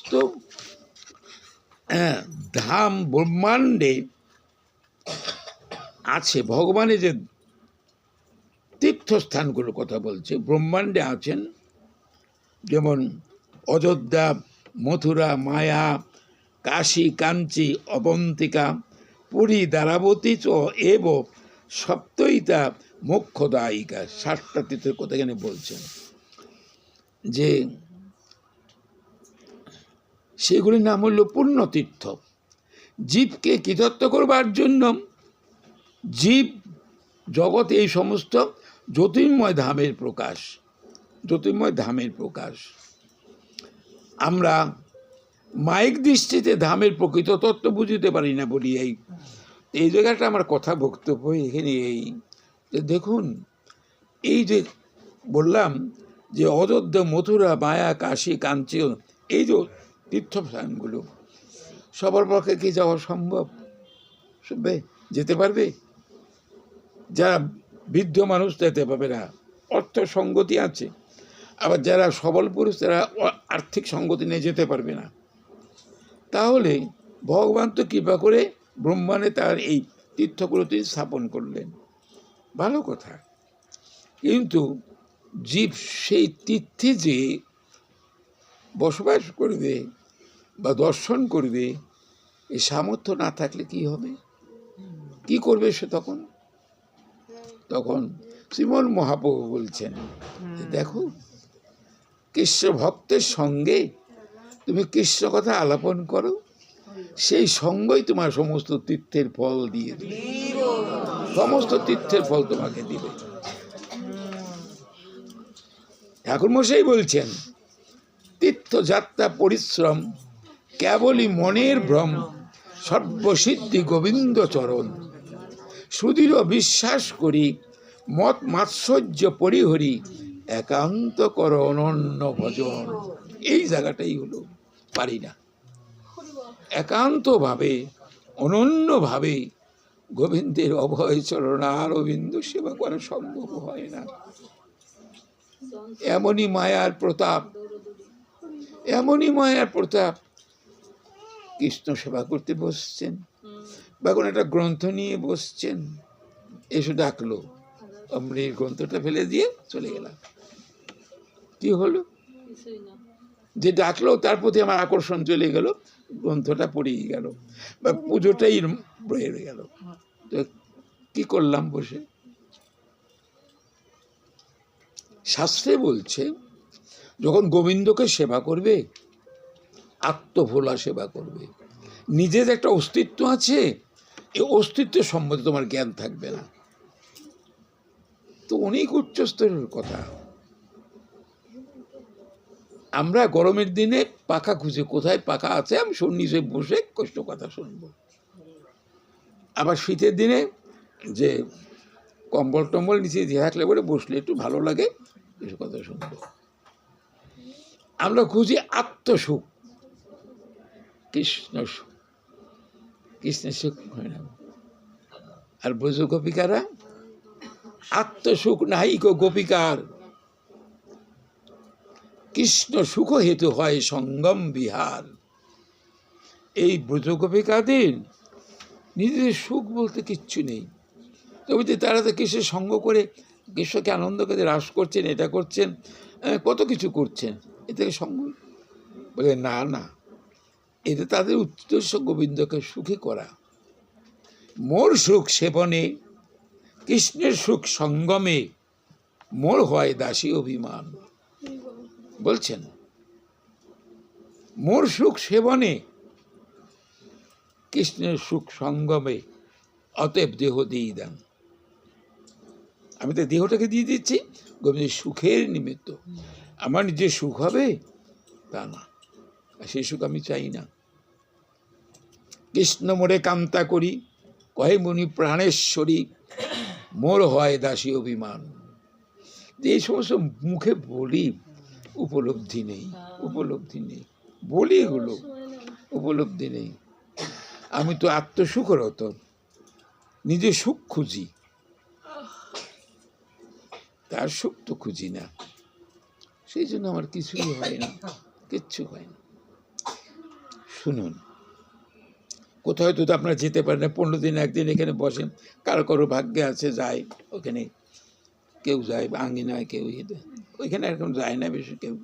সমস্ত ধাম ব্রহ্মাণ্ডে আছে। ভগবানের যে তীর্থস্থানগুলোর কথা বলছে, ব্রহ্মাণ্ডে আছেন, যেমন অযোধ্যা, মথুরা, মায়া, কাশী, কাঞ্চি, অবন্তিকা, পুরী, দ্বারাবতী চ এব সপ্তইতা মোক্ষদায়িকা। 7টা তীর্থের কথা এখানে বলছেন, যে সেগুলির নাম হল পুণ্যতীর্থ। জীবকে কৃতত্ব করবার জন্য জীব জগতে এই সমস্ত জ্যোতির্ময় ধামের প্রকাশ, জ্যোতির্ময় ধামের প্রকাশ। আমরা মায়িক দৃষ্টিতে ধামের প্রকৃত তত্ত্ব বুঝতে পারি না বলি এই জায়গাটা আমার কথা বক্তব্য এখানে এই যে দেখুন, এই যে বললাম যে অযোধ্যা, মথুরা, মায়া, কাশী, কাঞ্চি, এই যে তীর্থস্থানগুলো সবার পক্ষে কি যাওয়া সম্ভব? যেতে পারবে? যারা বৃদ্ধ মানুষ যেতে পারবে না, অর্থ সঙ্গতি আছে। আবার যারা সবল পুরুষ তারা আর্থিক সঙ্গতি নিয়ে যেতে পারবে না। তাহলে ভগবান তো কৃপা করে ব্রহ্মাণ্ডে তার এই তীর্থগুলো তিনি স্থাপন করলেন, ভালো কথা। কিন্তু জীব সেই তীর্থে যে বসবাস করবে বা দর্শন করবে, এই সামর্থ্য না থাকলে কি হবে? কি করবে সে তখন? তখন শ্রীমন মহাপ্রভু বলছেন, দেখো কৃষ্ণ ভক্তের সঙ্গে তুমি কৃষ্ণ কথা আলাপন করো, সেই সঙ্গই তোমার সমস্ত তীর্থের ফল দিয়ে দেবে, সমস্ত তীর্থের ফল তোমাকে দিবে। ঠাকুর মশাই বলছেন, তীর্থযাত্রা পরিশ্রম কেবলই মনের ভ্রম, সর্বসিদ্ধি গোবিন্দ চরণ, সুদৃঢ় বিশ্বাস করি মত মাৎসর্য পরিহরি, একান্ত কর অনন্য ভজন। এই জায়গাটাই হলো পারি না, একান্তভাবে অনন্যভাবে গোবিন্দের অভয় চরণ অরবিন্দ সেবা করা সম্ভব হয় না। এমনই মায়ার প্রতাপ, এমনই মায়ার প্রতাপ। কৃষ্ণ সেবা করতে বসছেন বা কোনো একটা গ্রন্থ নিয়ে বসছেন, এসে ডাকলো, আমরা এই গ্রন্থটা ফেলে দিয়ে চলে গেলাম। কি হলো? যে ডাকলো তার প্রতি আমার আকর্ষণ চলে গেল, গ্রন্থটা পড়েই গেল বা পুজোটাই রয়ে গেল। তো কি করলাম বসে? শাস্ত্রে বলছে, যখন গোবিন্দকে সেবা করবে, আত্মভোলা সেবা করবে। নিজের একটা অস্তিত্ব আছে, এই অস্তিত্ব সম্বন্ধে তোমার জ্ঞান থাকবে না। তো অনেক উচ্চস্তরের কথা। আমরা গরমের দিনে পাখা খুঁজে, কোথায় পাখা আছে আমি নিচে বসে কষ্ট কথা শুনবো। আবার শীতের দিনে যে কম্বল টম্বল নিচে দিয়ে থাকলে বলে বসলে একটু ভালো লাগে, কিছু কথা শুনবো। আমরা খুঁজি আত্মসুখ, কৃষ্ণ সুখ, কৃষ্ণের সুখ হয় না। আর ব্রজ গোপিকারা আত্মসুখ নাই গো গোপিকার, কৃষ্ণ সুখ হেতু হয় সঙ্গম বিহার। এই ব্রজ গোপিকাদের নিজেদের সুখ বলতে কিচ্ছু নেই, তবে তারা তো কৃষ্ণের সঙ্গ করে কৃষ্ণকে আনন্দ করে রাস করছেন, এটা করছেন, কত কিছু করছেন, এ থেকে সঙ্গ বলে না না, এটা তাদের উদ্দেশ্য গোবিন্দকে সুখী করা। মোর সুখ সেবনে কৃষ্ণের সুখ সঙ্গমে, মোর হয় দাসী অভিমান। বলছেন মোর সুখ সেবনে কৃষ্ণের সুখ সঙ্গমে, অতএব দেহ দিয়ে দেন। আমি তো দেহটাকে দিয়ে দিচ্ছি গোবিন্দের সুখের নিমিত্ত, আমার নিজের সুখ হবে তা না, সেই সুখ আমি চাই না। কৃষ্ণ মোরে কান্তা করি, কহে মুনি প্রাণেশ্বরী, মোর হয় দাসী অভিমান। এই সমস্ত মুখে বলি, উপলব্ধি নেই, উপলব্ধি নেই, বলি এগুলো, উপলব্ধি নেই। আমি তো আত্মসুখরত, নিজের সুখ খুঁজি, তার সুখ তো খুঁজি না। সেই জন্য আমার কিছুই হয় না, কিচ্ছু হয় না। শুনুন, কোথাও তো আপনারা যেতে পারেন না, 15 দিন একদিন এখানে বসেন, কারো কারো ভাগ্যে আছে যায় ওখানে, কেউ যায় আঙ্গিনায়, কেউ ওইখানে এরকম যায় না বেশি, কেউ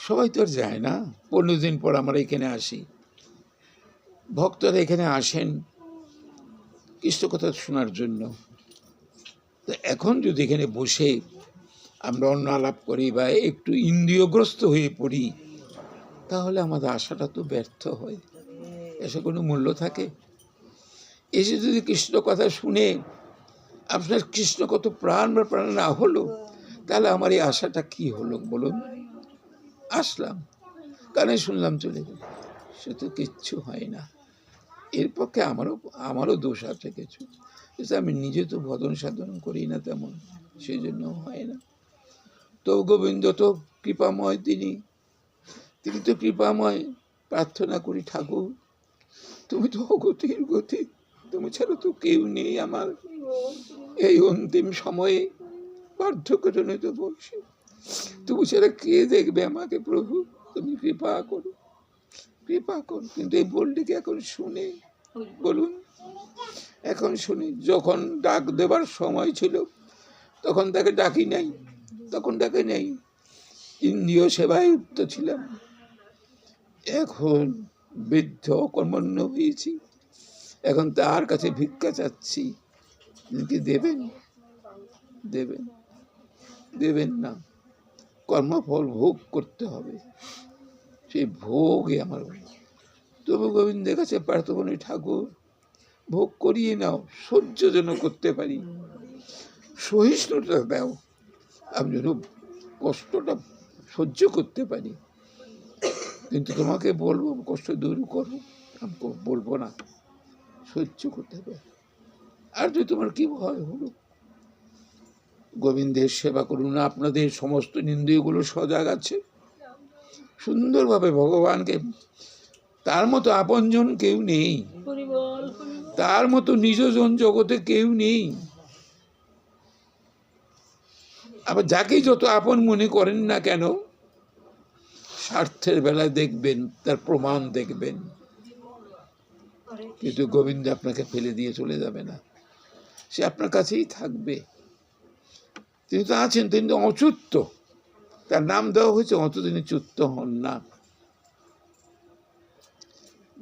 সবাই তো আর যায় না। 15 দিন পর আমরা এখানে আসি, ভক্তরা এখানে আসেন কৃষ্ণ কথা শোনার জন্য। তো এখন যদি এখানে বসে আমরা অন্য আলাপ করি বা একটু ইন্দ্রিয়গ্রস্ত হয়ে পড়ি, তাহলে আমাদের আশাটা তো ব্যর্থ হয়, এসে কোনো মূল্য থাকে? এসে যদি কৃষ্ণ কথা শুনে আপনার কৃষ্ণ কত প্রাণ বা প্রাণ না হলো, তাহলে আমার এই আশাটা কি হলো বলুন? আসলাম, কানে শুনলাম, চলে গেল, সে তো কিচ্ছু হয় না। এর পক্ষে আমারও দোষ আছে কিছু, আমি নিজে তো ভজন সাধন করি না তেমন, সেই জন্য হয় না। তো গোবিন্দ তো কৃপাময়, তিনি তো কৃপাময়। প্রার্থনা করি, ঠাকুর তুমি তো অগতির গতি, তুমি ছাড়া তো কেউ নেই আমার এই অন্তিম সময়ে, বার্ধক্যজনিত বয়সে তুমি ছাড়া কে দেখবে আমাকে? প্রভু তুমি কৃপা করো, কৃপা করো। কিন্তু এই বলটিকে এখন শুনে বলুন, এখন শুনি। যখন ডাক দেবার সময় ছিল তখন তাকে ডাকি নাই, তখন ডাকে নেই, ইন্দ্রিয় সেবায় উক্ত ছিলাম। এখন বৃদ্ধ কর্মণ্য হয়েছি, এখন তার কাছে ভিক্ষা চাচ্ছি, কি দেবেন? দেবেন? দেবেন না। কর্মফল ভোগ করতে হবে, সেই ভোগে আমার। তবু গোবিন্দের কাছে প্রার্থনা করি, ঠাকুর ভোগ করিয়ে নাও, সহ্য যেন করতে পারি, সহিষ্ণুতা দাও, আমি যেন কষ্টটা সহ্য করতে পারি। কিন্তু তোমাকে বলবো কষ্ট দূর করো, আমি বলবো না, সহ্য করতে পারি। আর যদি তোমার কি ভয় হলো, গোবিন্দের সেবা করুন। আপনাদের সমস্ত ইন্দ্রিয়গুলো সজাগ আছে, সুন্দরভাবে ভগবানকে, তার মতো আপনজন কেউ নেই, তার মতো নিজজন জগতে কেউ নেই। আবার যাকেই যত আপন মনে করেন না কেন, স্বার্থের বেলায় দেখবেন তার প্রমাণ দেখবেন। কিন্তু গোবিন্দ আপনাকে ফেলে দিয়ে চলে যাবে না, সে আপনার কাছেই থাকবে। তিনি তো আছেন, তিনি তো অচ্যুত, তার নাম দেওয়া হয়েছে অত, তিনি চ্যুত হন না।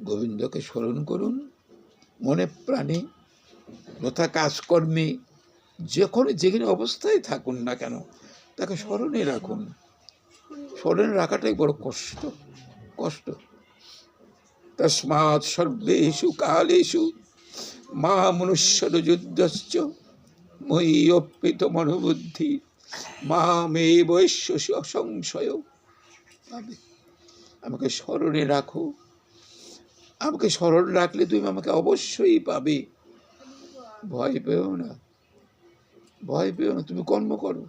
গোবিন্দকে স্মরণ করুন মনে প্রাণে, যথা কাজকর্মে, যেখানে অবস্থায় থাকুন না কেন তাকে স্মরণে রাখুন। স্মরণে রাখাটাই বড় কষ্ট। তস্মাৎ সর্বেষু কালেষু মা মনুষ্যর যুদ্ধশ্চ ময়ি অর্পিত মনোবুদ্ধি মে বৈশ্য অসংশয়। আমাকে স্মরণে রাখো, আমাকে স্মরণ রাখলে তুমি আমাকে অবশ্যই পাবে। ভয় পেও না, ভয় পেও না, তুমি কর্ম করো।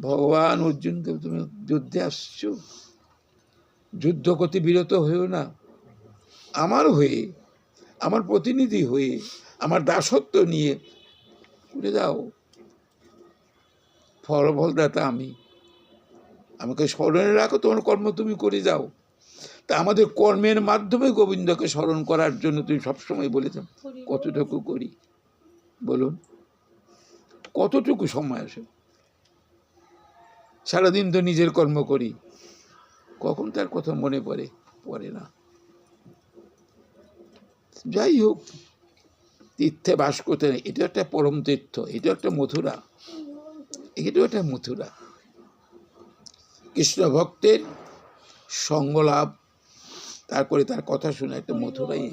ভগবান অর্জুনকে, তুমি যুদ্ধে আসছো, যুদ্ধ করতে বিরত হয়েও না, আমার হয়ে, আমার প্রতিনিধি হয়ে, আমার দাসত্ব নিয়ে করে দাও। ফলদাতা আমি, আমাকে স্মরণে রাখো, তোমার কর্ম তুমি করে যাও। তা আমাদের কর্মের মাধ্যমে গোবিন্দকে স্মরণ করার জন্য তুমি সবসময় বলেছ, কতটুকু করি বলুন? কতটুকু সময় আসে? সারাদিন তো নিজের কর্ম করি, কখন তার কথা মনে পড়ে না। যাই হোক, তীর্থে বাস করতে নেই, এটা একটা পরম তীর্থ, এটা একটা মথুরা, এটাও একটা মথুরা। কৃষ্ণ ভক্তের সঙ্গলাভ, তারপরে তার কথা শুনে একটা মথুরাই।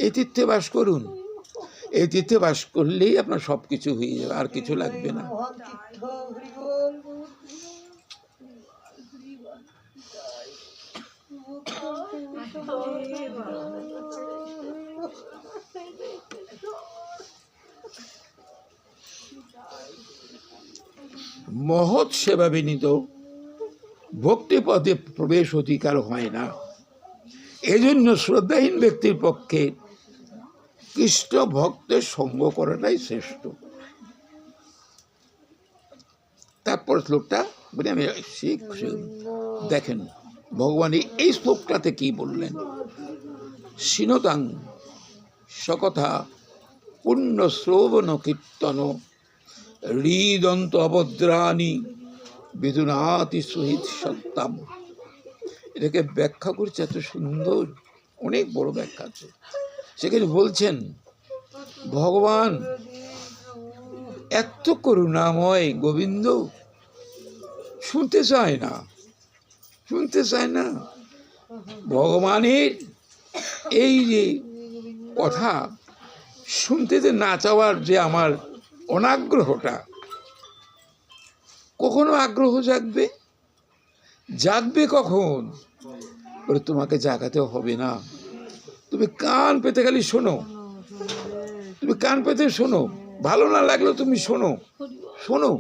এই তীর্থে বাস করুন, এই তীর্থে বাস করলেই আপনার সব কিছু হয়ে যাবে, আর কিছু লাগবে না। মহৎ সেবা বিনীত ভক্তি পথে প্রবেশ অধিকার হয় না। এজন্য শ্রদ্ধাহীন ব্যক্তির পক্ষে কৃষ্ণ ভক্তের সঙ্গ করাটাই শ্রেষ্ঠ। তারপর শ্লোকটা বলে আমি দেখেন, ভগবান এই শ্লোকটাতে কি বললেন? শিনতাং সকথা পুণ্য শ্রবণ কীর্তন হৃদন্ত অভদ্রাণী বিদুনাতি সহিত সত্যাম। এটাকে ব্যাখ্যা করছে এত সুন্দর, অনেক বড় ব্যাখ্যা আছে। সেখানে বলছেন ভগবান এত করুণাময়, গোবিন্দ শুনতে চায় না, শুনতে চায় না। ভগবানের এই যে কথা শুনতে যে না চাওয়ার যে আমার অনাগ্রহটা, কখনো আগ্রহ জাগবে? জাগবে কখন? বলে তোমাকে জাগাতে হবে না, তুমি কান পেতে খালি শোনো, তুমি কান পেতে শোনো, ভালো না লাগলো তুমি শোনো, শোনো।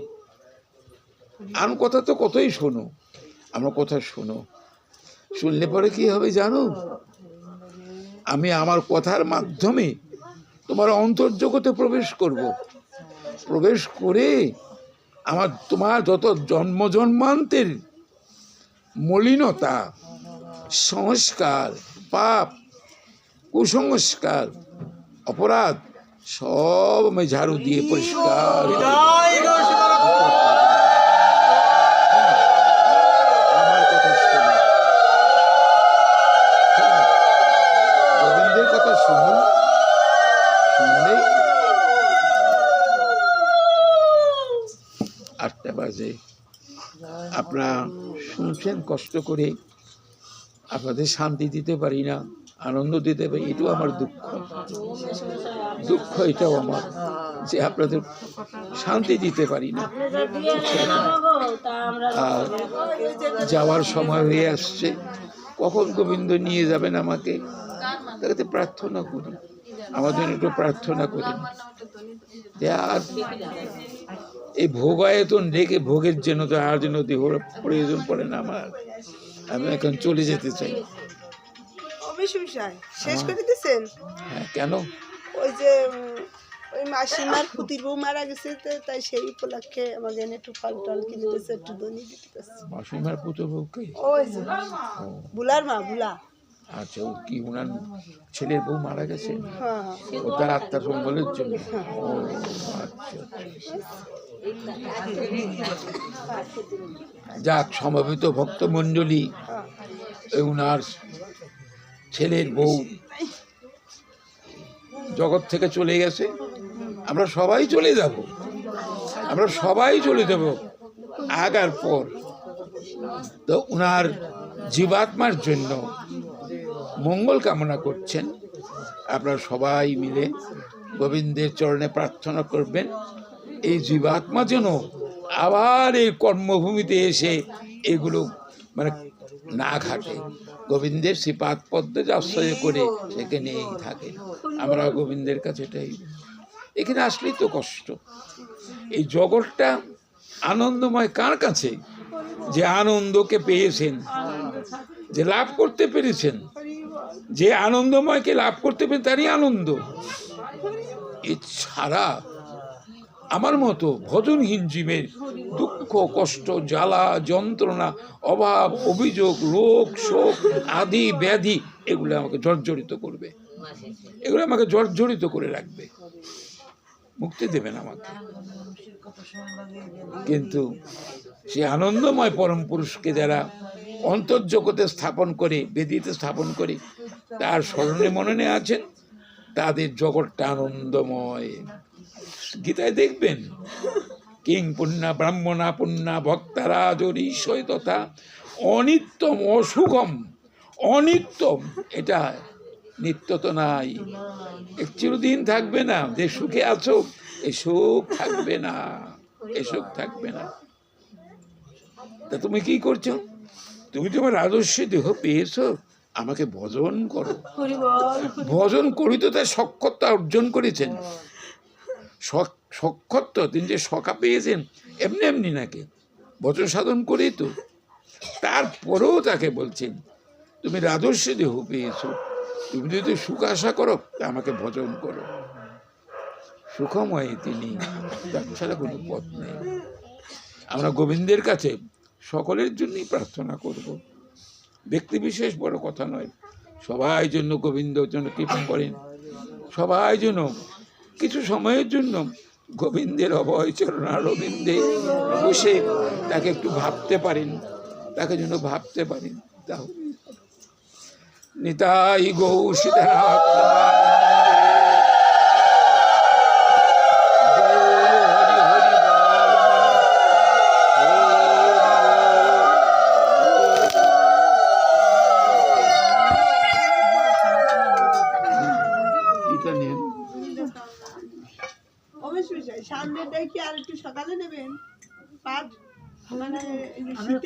আর কথা তো কতই শোনো, আমার কথা শোনো। শুনলে পরে কি হবে জানো? আমি আমার কথার মাধ্যমে তোমার অন্তর্জগতে প্রবেশ করব, প্রবেশ করে তোমার যত জন্ম জন্মান্তের মলিনতা, সংস্কার, পাপ, কুসংস্কার, অপরাধ সব আমি ঝাড়ু দিয়ে পরিষ্কার। আমার কথা শুনুন, গোবিন্দের কথা শুনুন। শুনলে 8টা বাজে, আপনারা শুনছেন কষ্ট করে, আপনাদের শান্তি দিতে পারি না, আনন্দ দিতে পারি, এটাও আমার দুঃখ। দুঃখ এটাও আমার, যে আপনাদের শান্তি দিতে পারি না। আর যাওয়ার সময় হয়ে আসছে, কখন গোবিন্দ নিয়ে যাবেন আমাকে, তাকে প্রার্থনা করি, আমার জন্য একটু প্রার্থনা করি। আর এই ভোগায়তন রেখে ভোগের জন্য তো আর জন্য প্রয়োজন পড়ে না আমার। আমি এখন চলে যেতে চাই। শেষ করে দিচ্ছেন? হ্যাঁ, কেন? ওই যে ওই মাসিমার পুতির বউ মারা গেছে, তাই সেই উপলক্ষে আমাকে একটু ফল টল কিনে দিতেছে, একটু দনি দিতেছে। মাসিমার পুত্র বউকে? ওই যে বুলার মা, বুলা। আচ্ছা, ও কি ওনার ছেলের বউ মারা গেছে? হ্যাঁ, ও তার আত্মার মঙ্গলের জন্য? ও আচ্ছা, যাক, সমবেত ভক্তমণ্ডলী, ওনার ছেলের বউ জগৎ থেকে চলে গেছে, আমরা সবাই চলে যাব, আমরা সবাই চলে যাব আগার পর। তো ওনার জীবাত্মার জন্য মঙ্গল কামনা করছেন। আপনারা সবাই মিলে গোবিন্দের চরণে প্রার্থনা করবেন, এই জীবাত্মা যেন আবার এই কর্মভূমিতে এসে এগুলো মানে না ঘাটে, গোবিন্দের শ্রীপাদ পদ্মে আশ্রয় করে সেখানেই থাকে। আমরা গোবিন্দের কাছে এটাই, এখানে আসলেই তো কষ্ট। এই জগৎটা আনন্দময় কার কাছে? যে আনন্দকে পেয়েছেন, যে লাভ করতে পেরেছেন, যে আনন্দময়কে লাভ করতে পেরে তারই আনন্দ। এছাড়া আমার মতো ভজনহীন জীবের দুঃখ, কষ্ট, জ্বালা, যন্ত্রণা, অভাব, অভিযোগ, রোগ, শোক, আদি ব্যাধি এগুলো আমাকে জর্জরিত করবে, এগুলো আমাকে জর্জরিত করে রাখবে, মুক্তি দেবেন আমাকে। কিন্তু সে আনন্দময় পরম পুরুষকে যারা অন্তর্জগতে স্থাপন করে, বেদিতে স্থাপন করে, তার স্মরণে মননে আছেন, তাদের জগৎটা আনন্দময়। গীতায় দেখবেন, কিং পুণ্যা ব্রাহ্মণা পুণ্যা ভক্তারাজরীশ্বয় তথা অনিত্যম অসুখম। অনিত্যম, এটা নিত্য তো নাই, চিরদিন থাকবে না। যে সুখে আছো, এ সুখ থাকবে না, এ সুখ থাকবে না। তা তুমি কি করছো? তুমি তোমার রাজস্ব দেহ পেয়েছো, আমাকে ভজন করো। ভজন করি তো তার সক্ষতা অর্জন করেছেন, সক্ষত তিনি যে সখা পেয়েছেন এমনি এমনি নাকি, ভজন সাধন করেই তো। তারপরেও তাকে বলছেন তুমি রাজস্ব দেহ পেয়েছো, তুমি যদি সুখ আশা করো তা আমাকে ভজন করো। সুখময় তিনি, তার ছাড়া কোনো পথ নেই। আমরা গোবিন্দের কাছে সকলের জন্যই প্রার্থনা করব, ব্যক্তিবিশেষ বড় কথা নয়, সবাই জন্য গোবিন্দ যেন কৃপা করেন, সবাই যেন কিছু সময়ের জন্য গোবিন্দের অভয় চরণারবিন্দে বসে তাকে একটু ভাবতে পারেন, তাকে যেন ভাবতে পারেন। তাহলে নিতাই গৌ সীতানাথ অবশ্যই সামনে দেখি আর একটু সকালে নেবেন পাঠ, মানে এই যে শীতের